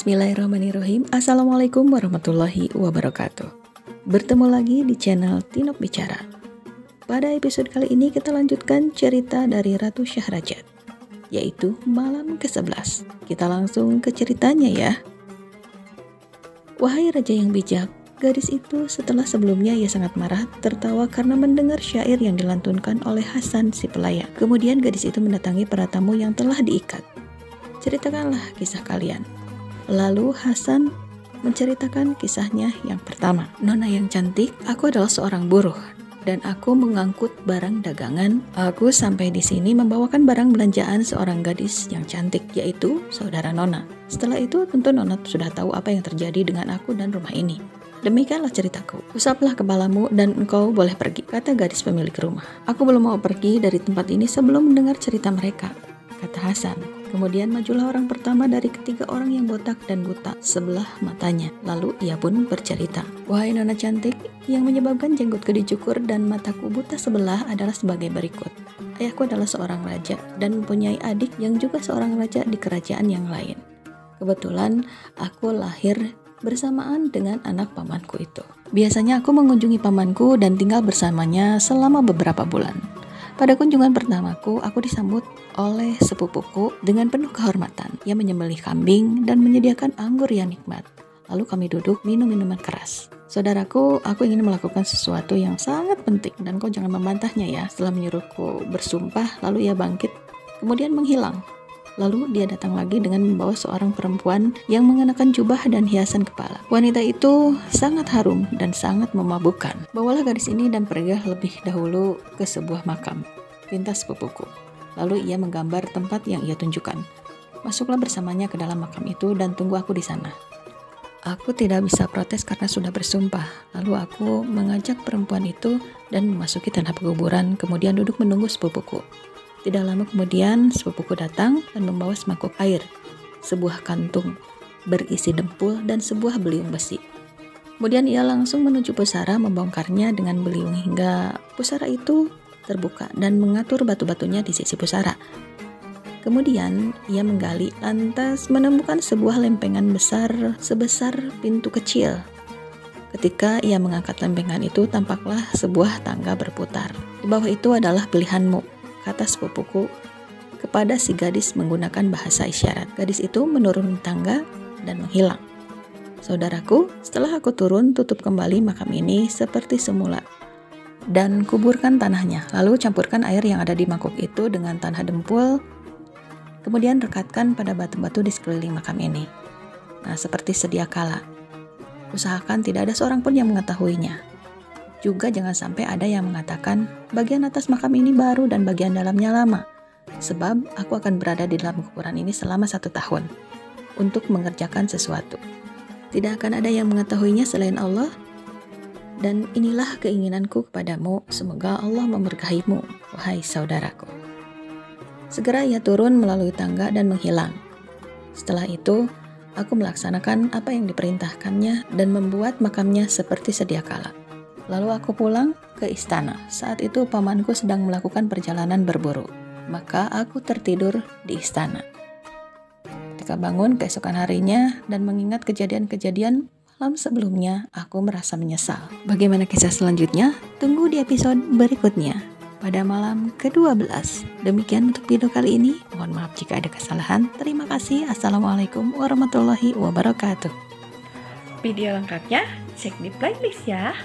Bismillahirrahmanirrahim. Assalamualaikum warahmatullahi wabarakatuh. Bertemu lagi di channel Tinok Bicara. Pada episode kali ini kita lanjutkan cerita dari Ratu Syahrajat, yaitu malam ke-11. Kita langsung ke ceritanya ya. Wahai raja yang bijak, gadis itu setelah sebelumnya ia sangat marah tertawa karena mendengar syair yang dilantunkan oleh Hasan si pelayan. Kemudian gadis itu mendatangi para tamu yang telah diikat. Ceritakanlah kisah kalian. Lalu Hasan menceritakan kisahnya yang pertama. Nona yang cantik, aku adalah seorang buruh dan aku mengangkut barang dagangan. Aku sampai di sini membawakan barang belanjaan seorang gadis yang cantik, yaitu saudara Nona. Setelah itu tentu Nona sudah tahu apa yang terjadi dengan aku dan rumah ini. Demikianlah ceritaku. Usaplah kepalamu dan engkau boleh pergi, kata gadis pemilik rumah. Aku belum mau pergi dari tempat ini sebelum mendengar cerita mereka, kata Hasan. Kemudian majulah orang pertama dari ketiga orang yang botak dan buta sebelah matanya. Lalu ia pun bercerita, wahai nona cantik, yang menyebabkan jenggotku dicukur dan mataku buta sebelah adalah sebagai berikut. Ayahku adalah seorang raja dan mempunyai adik yang juga seorang raja di kerajaan yang lain. Kebetulan aku lahir bersamaan dengan anak pamanku itu. Biasanya aku mengunjungi pamanku dan tinggal bersamanya selama beberapa bulan. Pada kunjungan pertamaku, aku disambut oleh sepupuku dengan penuh kehormatan. Ia menyembelih kambing dan menyediakan anggur yang nikmat. Lalu kami duduk minum minuman keras. Saudaraku, aku ingin melakukan sesuatu yang sangat penting dan kau jangan membantahnya ya. Setelah menyuruhku bersumpah, lalu ia bangkit, kemudian menghilang. Lalu dia datang lagi dengan membawa seorang perempuan yang mengenakan jubah dan hiasan kepala. Wanita itu sangat harum dan sangat memabukkan. Bawalah gadis ini dan pergilah lebih dahulu ke sebuah makam, pinta sepupuku. Lalu ia menggambar tempat yang ia tunjukkan. Masuklah bersamanya ke dalam makam itu dan tunggu aku di sana. Aku tidak bisa protes karena sudah bersumpah. Lalu aku mengajak perempuan itu dan memasuki tanah pekuburan, kemudian duduk menunggu sepupuku. Tidak lama kemudian sepupuku datang dan membawa semangkuk air, sebuah kantung berisi dempul dan sebuah beliung besi. Kemudian ia langsung menuju pusara membongkarnya dengan beliung hingga pusara itu terbuka dan mengatur batu-batunya di sisi pusara. Kemudian ia menggali lantas menemukan sebuah lempengan besar sebesar pintu kecil. Ketika ia mengangkat lempengan itu tampaklah sebuah tangga berputar. Di bawah itu adalah pilihanmu, kata sepupuku kepada si gadis menggunakan bahasa isyarat. Gadis itu menuruni tangga dan menghilang. Saudaraku, setelah aku turun, tutup kembali makam ini seperti semula dan kuburkan tanahnya. Lalu campurkan air yang ada di mangkuk itu dengan tanah dempul, kemudian rekatkan pada batu-batu di sekeliling makam ini. Nah, seperti sedia kala. Usahakan tidak ada seorang pun yang mengetahuinya. Juga jangan sampai ada yang mengatakan bagian atas makam ini baru dan bagian dalamnya lama. Sebab aku akan berada di dalam kuburan ini selama 1 tahun untuk mengerjakan sesuatu. Tidak akan ada yang mengetahuinya selain Allah. Dan inilah keinginanku kepadamu, semoga Allah memberkahimu, wahai saudaraku. Segera ia turun melalui tangga dan menghilang. Setelah itu, aku melaksanakan apa yang diperintahkannya dan membuat makamnya seperti sedia kala. Lalu aku pulang ke istana. Saat itu pamanku sedang melakukan perjalanan berburu. Maka aku tertidur di istana. Ketika bangun keesokan harinya dan mengingat kejadian-kejadian malam sebelumnya, aku merasa menyesal. Bagaimana kisah selanjutnya? Tunggu di episode berikutnya pada malam ke-12. Demikian untuk video kali ini. Mohon maaf jika ada kesalahan. Terima kasih. Assalamualaikum warahmatullahi wabarakatuh. Video lengkapnya cek di playlist ya.